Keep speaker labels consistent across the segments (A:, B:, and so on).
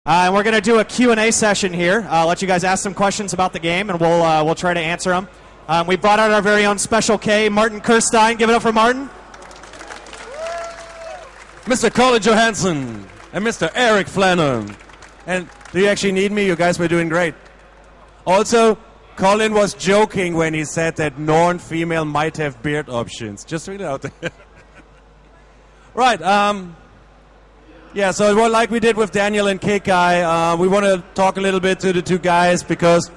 A: And we're going to do a Q&A session here. Let you guys ask some questions about the game, and we'll try to answer them. We brought out our very own Special K, Martin Kirstein. Give it up for Martin.
B: Mr. Colin Johanson and Mr. Eric Flannum. And do you actually need me? You guys were doing great. Also, Colin was joking when he said that non-female might have beard options. Just read it out there. Right. Yeah, so like we did with Daniel and Kekai, we want to talk a little bit to the two guys because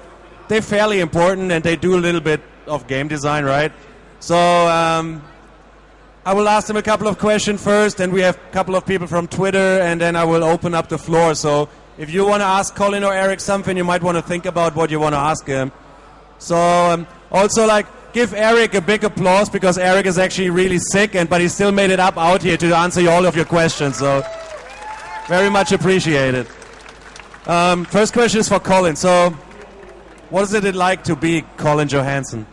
B: they're fairly important and they do a little bit of game design, right? So I will ask them a couple of questions first, and we have a couple of people from Twitter, and then I will open up the floor. So if you want to ask Colin or Eric something, you might want to think about what you want to ask him. So also, give Eric a big applause because Eric is actually really sick, but he still made it up out here to answer all of your questions. So very much appreciated. First question is for Colin. So what is it like to be Colin Johanson?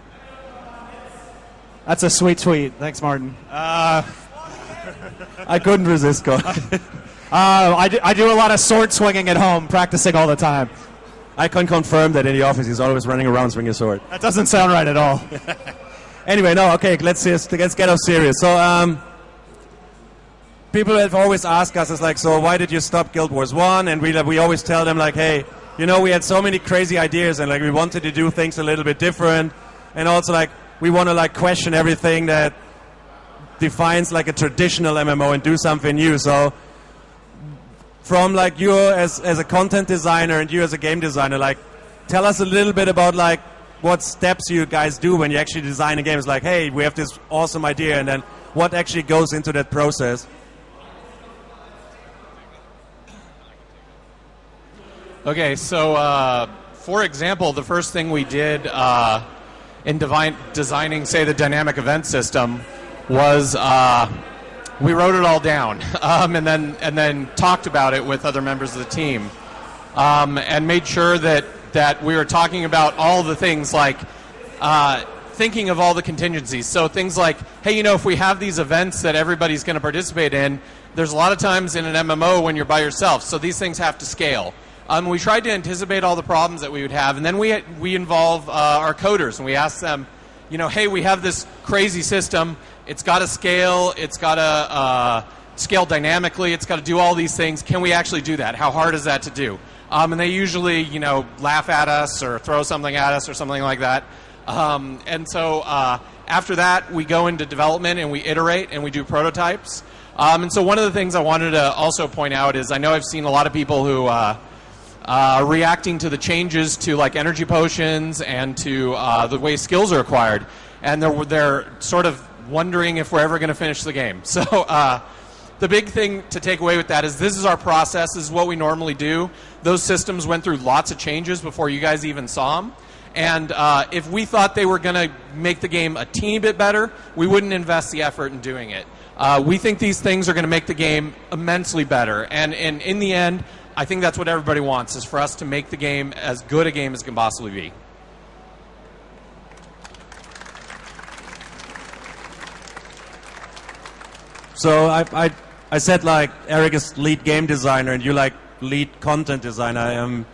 A: That's a sweet tweet. Thanks, Martin.
B: I couldn't resist, Colin.
A: I do a lot of sword swinging at home, practicing all the time.
B: I can confirm that in the office he's always running around swinging a sword.
A: That doesn't sound right at all.
B: Anyway, no, okay, let's get off serious. So, people have always asked us, so why did you stop Guild Wars 1? And we always tell them, hey, we had so many crazy ideas, and we wanted to do things a little bit different, and also we want to question everything that defines a traditional MMO and do something new. So from you as a content designer and you as a game designer, tell us a little bit about what steps you guys do when you actually design a game. It's hey, we have this awesome idea, and then what actually goes into that process.
C: Okay, so for example, the first thing we did in designing, say, the dynamic event system was we wrote it all down and then talked about it with other members of the team and made sure that we were talking about all the things thinking of all the contingencies. So things like, hey, if we have these events that everybody's going to participate in, there's a lot of times in an MMO when you're by yourself, so these things have to scale. We tried to anticipate all the problems that we would have, and then we involve our coders, and we ask them, hey, we have this crazy system. It's got to scale. It's got to scale dynamically. It's got to do all these things. Can we actually do that? How hard is that to do? And they usually, laugh at us or throw something at us or something like that. And so after that, we go into development and we iterate and we do prototypes. And so one of the things I wanted to also point out is I know I've seen a lot of people who reacting to the changes to energy potions and to the way skills are acquired, and they're sort of wondering if we're ever going to finish the game. So the big thing to take away with that is this is our process. This is what we normally do. Those systems went through lots of changes before you guys even saw them. And if we thought they were going to make the game a teeny bit better, we wouldn't invest the effort in doing it. We think these things are going to make the game immensely better. And in the end, I think that's what everybody wants, is for us to make the game as good a game as it can possibly be.
B: So I said Eric is lead game designer and you lead content designer.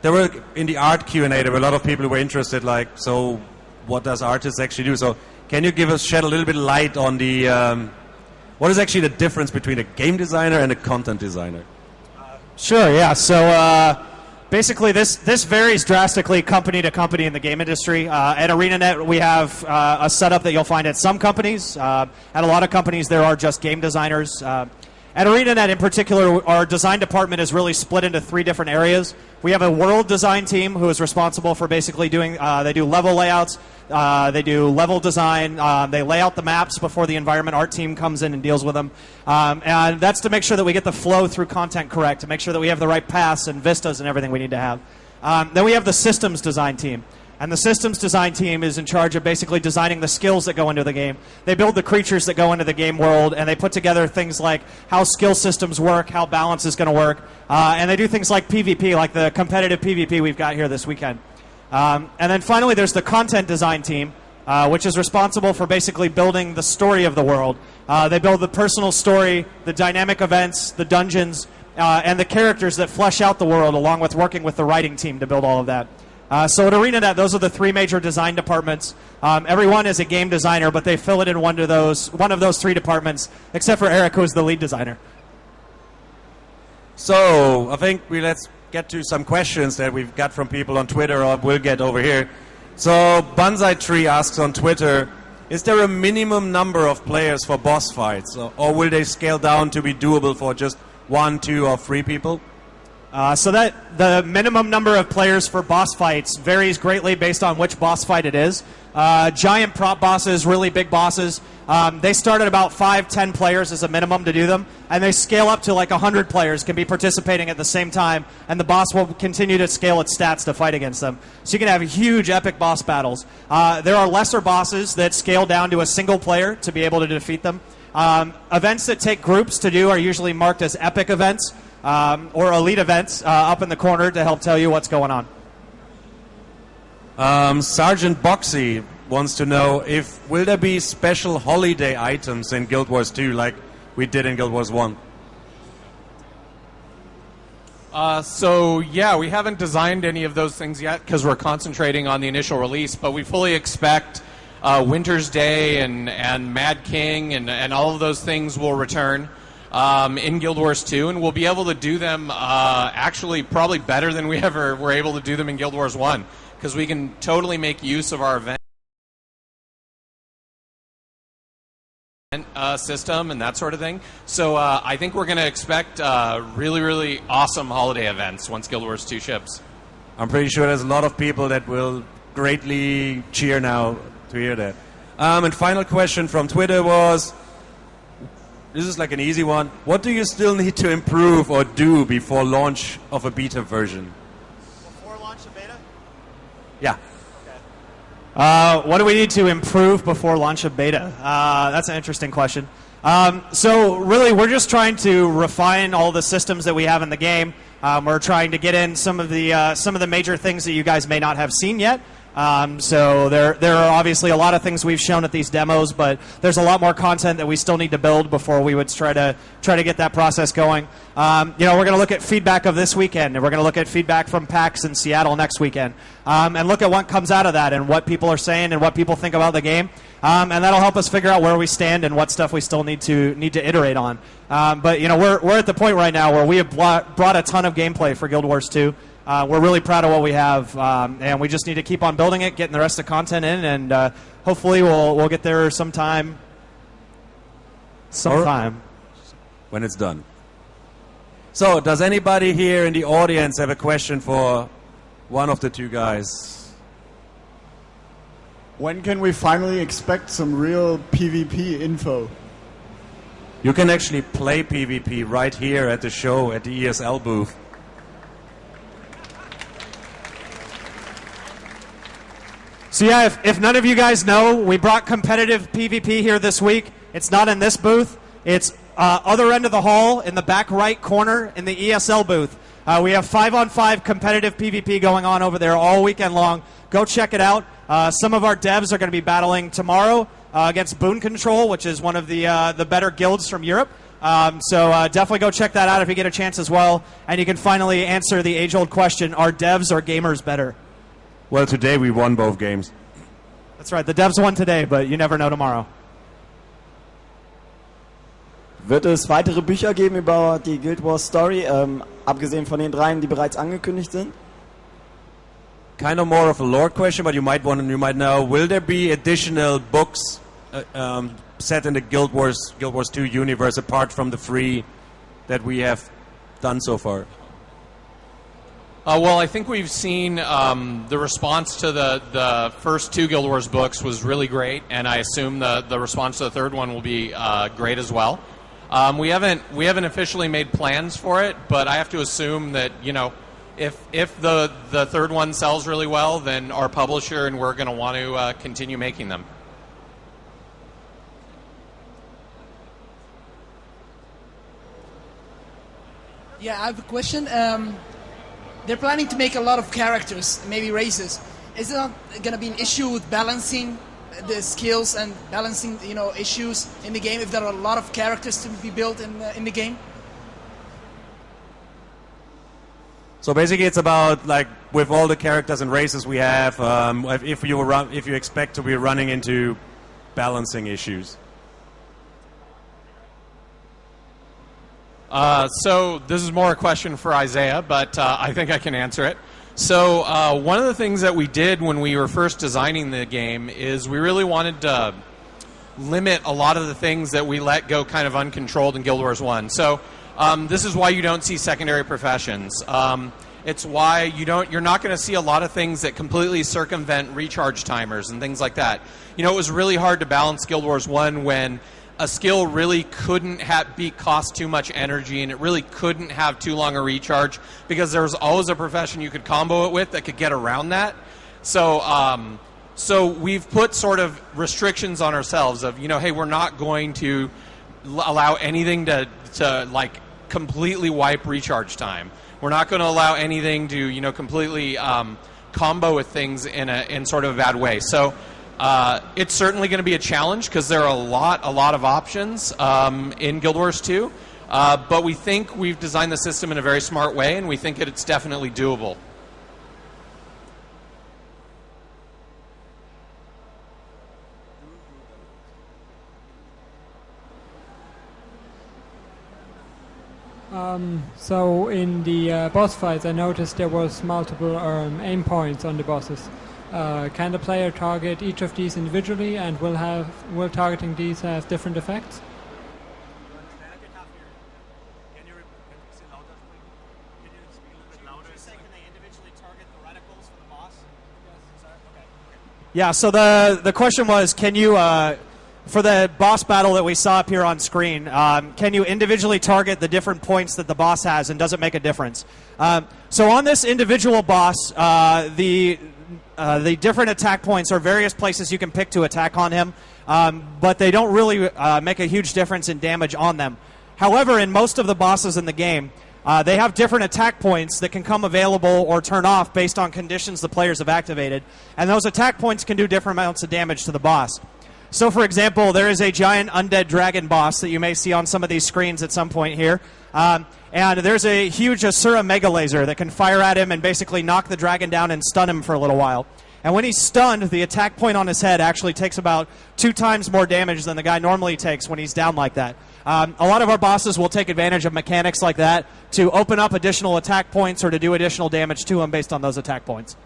B: There were in the art Q&A there were a lot of people who were interested so what does artists actually do? So can you shed a little bit of light on the what is actually the difference between a game designer and a content designer?
A: Sure, yeah. So basically this varies drastically company to company in the game industry. At ArenaNet, we have a setup that you'll find at some companies. At a lot of companies, there are just game designers. At ArenaNet in particular, our design department is really split into 3 different areas. We have a world design team who is responsible for basically doing, they do level layouts, they do level design, they lay out the maps before the environment art team comes in and deals with them. And that's to make sure that we get the flow through content correct, to make sure that we have the right paths and vistas and everything we need to have. Then we have the systems design team. And the systems design team is in charge of basically designing the skills that go into the game. They build the creatures that go into the game world, and they put together things like how skill systems work, how balance is going to work. And they do things like PvP, like the competitive PvP we've got here this weekend. And then finally, there's the content design team, which is responsible for basically building the story of the world. They build the personal story, the dynamic events, the dungeons, and the characters that flesh out the world, along with working with the writing team to build all of that. So at ArenaNet, those are the three major design departments. Everyone is a game designer, but they fill it in one of those three departments, except for Eric, who is the lead designer.
B: So I think let's get to some questions that we've got from people on Twitter, or we'll get over here. So Bonsai Tree asks on Twitter, is there a minimum number of players for boss fights, or will they scale down to be doable for just 1, 2, or 3 people?
A: So that the minimum number of players for boss fights varies greatly based on which boss fight it is. Giant prop bosses, really big bosses, they start at about 5-10 players as a minimum to do them, and they scale up to like 100 players can be participating at the same time, and the boss will continue to scale its stats to fight against them. So you can have huge epic boss battles. There are lesser bosses that scale down to a single player to be able to defeat them. Events that take groups to do are usually marked as epic events, or elite events up in the corner to help tell you what's going on.
B: Sergeant Boxy wants to know will there be special holiday items in Guild Wars 2 like we did in Guild Wars 1?
C: So yeah, we haven't designed any of those things yet because we're concentrating on the initial release, but we fully expect Winter's Day and Mad King and all of those things will return in Guild Wars 2, and we'll be able to do them actually probably better than we ever were able to do them in Guild Wars 1, because we can totally make use of our event system and that sort of thing. So I think we're going to expect really, really awesome holiday events once Guild Wars 2 ships.
B: I'm pretty sure there's a lot of people that will greatly cheer now to hear that. And final question from Twitter was, this is like an easy one, what do you still need to improve or do before launch of a beta version?
A: Before launch of beta?
B: Yeah.
A: What do we need to improve before launch of beta? That's an interesting question. So really, we're just trying to refine all the systems that we have in the game. We're trying to get in some of the major things that you guys may not have seen yet. So there are obviously a lot of things we've shown at these demos, but there's a lot more content that we still need to build before we would try to get that process going. We're going to look at feedback of this weekend, and we're going to look at feedback from PAX in Seattle next weekend, and look at what comes out of that and what people are saying and what people think about the game, and that'll help us figure out where we stand and what stuff we still need to iterate on. But we're at the point right now where we have brought a ton of gameplay for Guild Wars 2. We're really proud of what we have, and we just need to keep on building it, getting the rest of the content in, and hopefully we'll get there sometime.
B: When it's done. So, does anybody here in the audience have a question for one of the two guys?
D: When can we finally expect some real PvP info?
B: You can actually play PvP right here at the show at the ESL booth.
A: So yeah, if none of you guys know, we brought competitive PvP here this week. It's not in this booth. It's other end of the hall in the back right corner in the ESL booth. We have 5-on-5 competitive PvP going on over there all weekend long. Go check it out. Some of our devs are going to be battling tomorrow against Boon Control, which is one of the better guilds from Europe. So definitely go check that out if you get a chance as well. And you can finally answer the age-old question, are devs or gamers better?
B: Well, today we won both games.
A: That's right. The devs won today, but you never know tomorrow.
E: Wird es weitere Bücher geben über die Guild Wars Story, abgesehen von den dreien, die bereits angekündigt sind?
B: Kind of more of a lore question, but you might know. Will there be additional books set in the Guild Wars 2 universe apart from the 3 that we have done so far?
C: Well, I think we've seen the response to the first 2 Guild Wars books was really great, and I assume the response to the third one will be great as well. We haven't officially made plans for it, but I have to assume that if the third one sells really well, then our publisher and we're going to want to continue making them.
F: Yeah, I have a question. They're planning to make a lot of characters, maybe races. Is it not going to be an issue with balancing the skills and balancing, issues in the game if there are a lot of characters to be built in the game?
B: So basically, it's about like with all the characters and races we have, if you expect to be running into balancing issues.
C: So this is more a question for Isaiah, but I think I can answer it. So one of the things that we did when we were first designing the game is we really wanted to limit a lot of the things that we let go kind of uncontrolled in Guild Wars 1. So this is why you don't see secondary professions. It's why you're not going to see a lot of things that completely circumvent recharge timers and things like that. You know, it was really hard to balance Guild Wars 1 when a skill really couldn't cost too much energy, and it really couldn't have too long a recharge, because there was always a profession you could combo it with that could get around that. So we've put sort of restrictions on ourselves of, hey, we're not going to allow anything to like completely wipe recharge time. We're not going to allow anything to completely combo with things in sort of a bad way. So it's certainly going to be a challenge because there are a lot of options in Guild Wars 2. But we think we've designed the system in a very smart way, and we think that it's definitely doable.
G: So in the boss fights, I noticed there was multiple aim points on the bosses. Can the player target each of these individually, and will targeting these have different effects?
A: Yeah, so the question was, can you, for the boss battle that we saw up here on screen, can you individually target the different points that the boss has, and does it make a difference? So on this individual boss, the different attack points are various places you can pick to attack on him, but they don't really make a huge difference in damage on them. However, in most of the bosses in the game, they have different attack points that can come available or turn off based on conditions the players have activated, and those attack points can do different amounts of damage to the boss. So, for example, there is a giant undead dragon boss that you may see on some of these screens at some point here. And there's a huge Asura Mega Laser that can fire at him and basically knock the dragon down and stun him for a little while. And when he's stunned, the attack point on his head actually takes about 2 times more damage than the guy normally takes when he's down like that. A lot of our bosses will take advantage of mechanics like that to open up additional attack points or to do additional damage to him based on those attack points.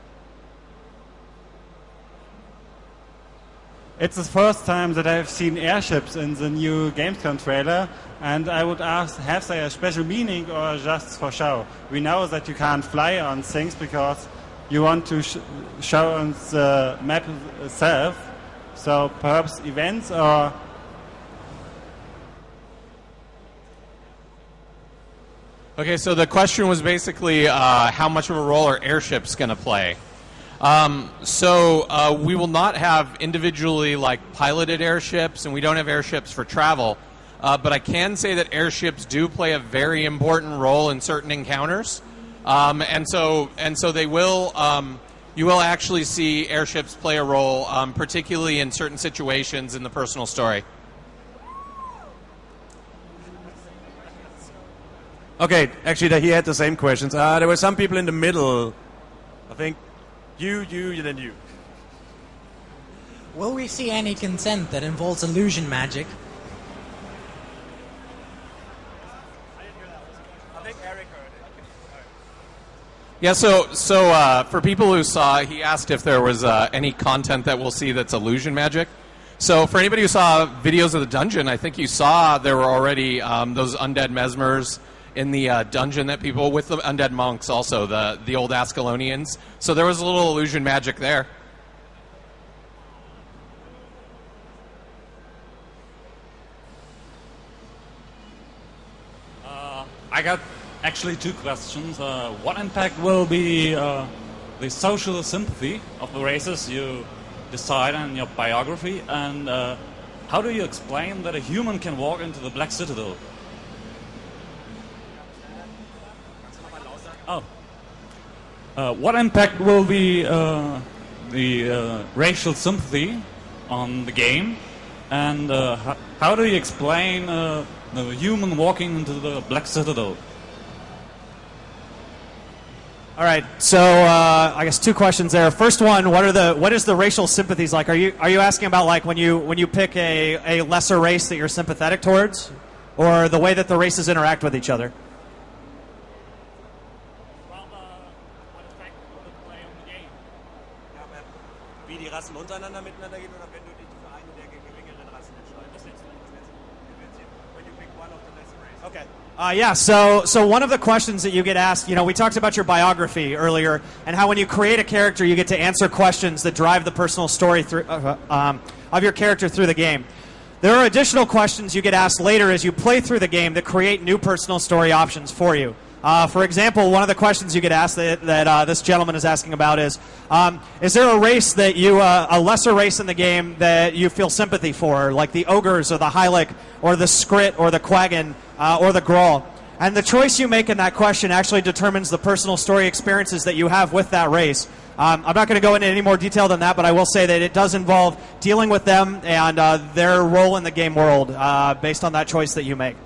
H: It's the first time that I've seen airships in the new GamesCom trailer, and I would ask, have they a special meaning or just for show? We know that you can't fly on things because you want to show on the map itself, so perhaps events or...
C: Okay, so the question was basically how much of a role are airships going to play? So we will not have individually piloted airships, and we don't have airships for travel. But I can say that airships do play a very important role in certain encounters, and so they will. You will actually see airships play a role, particularly in certain situations in the personal story.
B: Okay, actually, he had the same questions. There were some people in the middle. I think you, then you.
I: Will we see any consent that involves illusion magic?
C: Yeah, so for people who saw, he asked if there was any content that we'll see that's illusion magic. So for anybody who saw videos of the dungeon, I think you saw there were already those undead mesmers in the dungeon that people, with the undead monks also, the old Ascalonians. So there was a little illusion magic there.
J: I got actually 2 questions. What impact will be the social sympathy of the races you decide in your biography, and how do you explain that a human can walk into the Black Citadel? What impact will be the racial sympathy on the game, and how do you explain the human walking into the Black Citadel?
A: All right, so I guess two questions there. First one, what is the racial sympathies like? Are you asking about like when you pick a lesser race that you're sympathetic towards, or the way that the races interact with each other?
B: Wie die Rassen untereinander miteinander gehen oder wenn du dich für eine der geringeren Rassen entscheidest. When you pick one of the lesser races.
A: Okay. Yeah, so one of the questions that you get asked, we talked about your biography earlier, and how when you create a character, you get to answer questions that drive the personal story through, of your character through the game. There are additional questions you get asked later as you play through the game that create new personal story options for you. For example, one of the questions you get asked that this gentleman is asking about is there a race that a lesser race in the game that you feel sympathy for, like the ogres or the Hylic or the Skrit or the Quaggin or the Grawl? And the choice you make in that question actually determines the personal story experiences that you have with that race. I'm not going to go into any more detail than that, but I will say that it does involve dealing with them and their role in the game world based on that choice that you make.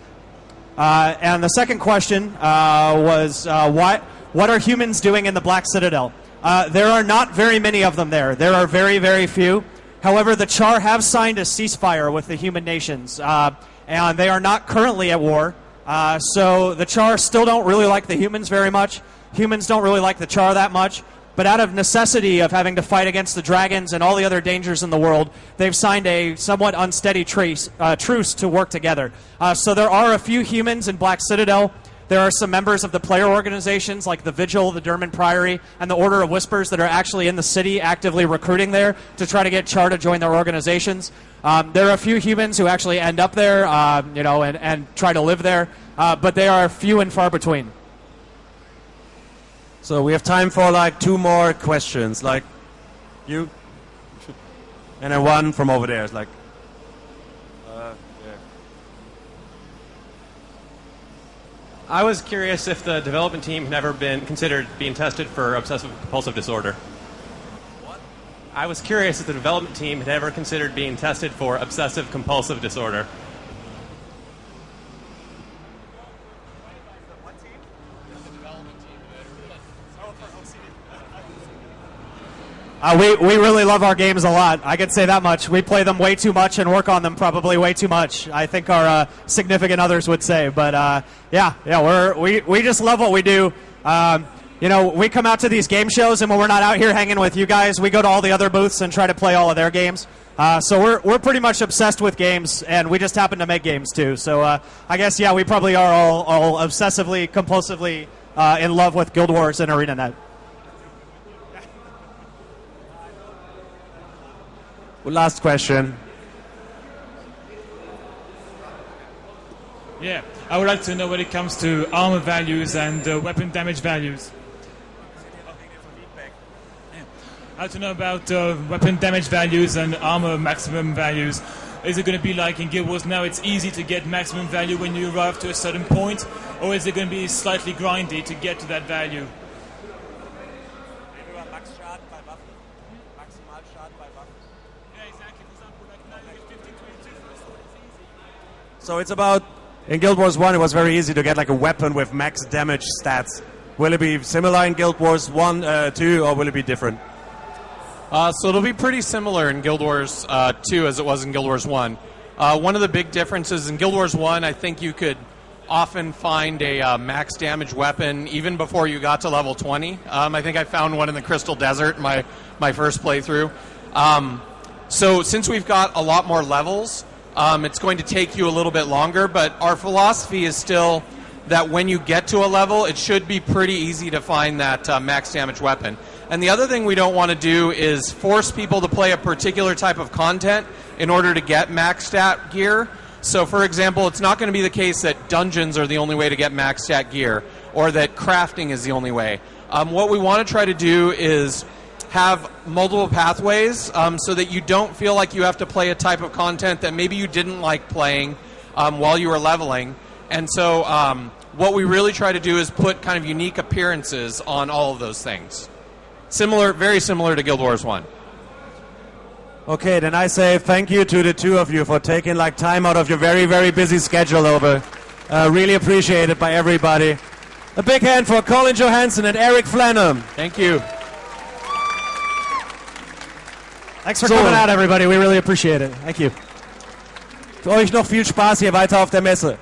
A: And the second question was, what are humans doing in the Black Citadel? There are not very many of them there. There are very, very few. However, the Char have signed a ceasefire with the human nations, and they are not currently at war. So the Char still don't really like the humans very much. Humans don't really like the Char that much. But out of necessity of having to fight against the dragons and all the other dangers in the world, they've signed a somewhat unsteady truce to work together. So there are a few humans in Black Citadel. There are some members of the player organizations like the Vigil, the Derman Priory, and the Order of Whispers that are actually in the city actively recruiting there to try to get Char to join their organizations. There are a few humans who actually end up there, and try to live there, but they are few and far between.
B: So we have time for like two more questions, like you, and then one from over there. It's like, yeah.
K: I was curious if the development team had ever been considered being tested for obsessive compulsive disorder. What? I was curious if the development team had ever considered being tested for obsessive compulsive disorder.
A: We really love our games a lot. I could say that much. We play them way too much and work on them probably way too much. I think our significant others would say. But we just love what we do. We come out to these game shows, and when we're not out here hanging with you guys, we go to all the other booths and try to play all of their games. So we're pretty much obsessed with games, and we just happen to make games too. So I guess we probably are all obsessively, compulsively in love with Guild Wars and ArenaNet.
B: Last question.
L: Yeah, I would like to know when it comes to armor values and weapon damage values. I'd like to know about weapon damage values and armor maximum values. Is it going to be like in Guild Wars now it's easy to get maximum value when you arrive to a certain point? Or is it going to be slightly grindy to get to that value?
B: So it's about, in Guild Wars 1 it was very easy to get like a weapon with max damage stats. Will it be similar in Guild Wars 1, 2, or will it be different?
C: So it'll be pretty similar in Guild Wars 2 as it was in Guild Wars 1. One of the big differences in Guild Wars 1, I think you could often find a max damage weapon even before you got to level 20. I think I found one in the Crystal Desert in my first playthrough. So since we've got a lot more levels, it's going to take you a little bit longer, but our philosophy is still that when you get to a level, it should be pretty easy to find that max damage weapon. And the other thing we don't want to do is force people to play a particular type of content in order to get max stat gear. So, for example, it's not going to be the case that dungeons are the only way to get max stat gear, or that crafting is the only way. What we want to try to do is have multiple pathways so that you don't feel like you have to play a type of content that maybe you didn't like playing while you were leveling. And so what we really try to do is put kind of unique appearances on all of those things. Very similar to Guild Wars 1.
B: Okay, then I say thank you to the two of you for taking time out of your very, very busy schedule over. Really appreciated by everybody. A big hand for Colin Johanson and Eric Flannum.
C: Thank you.
A: Thanks for coming out, everybody. We really appreciate it. Thank you.
B: Für euch noch viel Spaß hier weiter auf der Messe.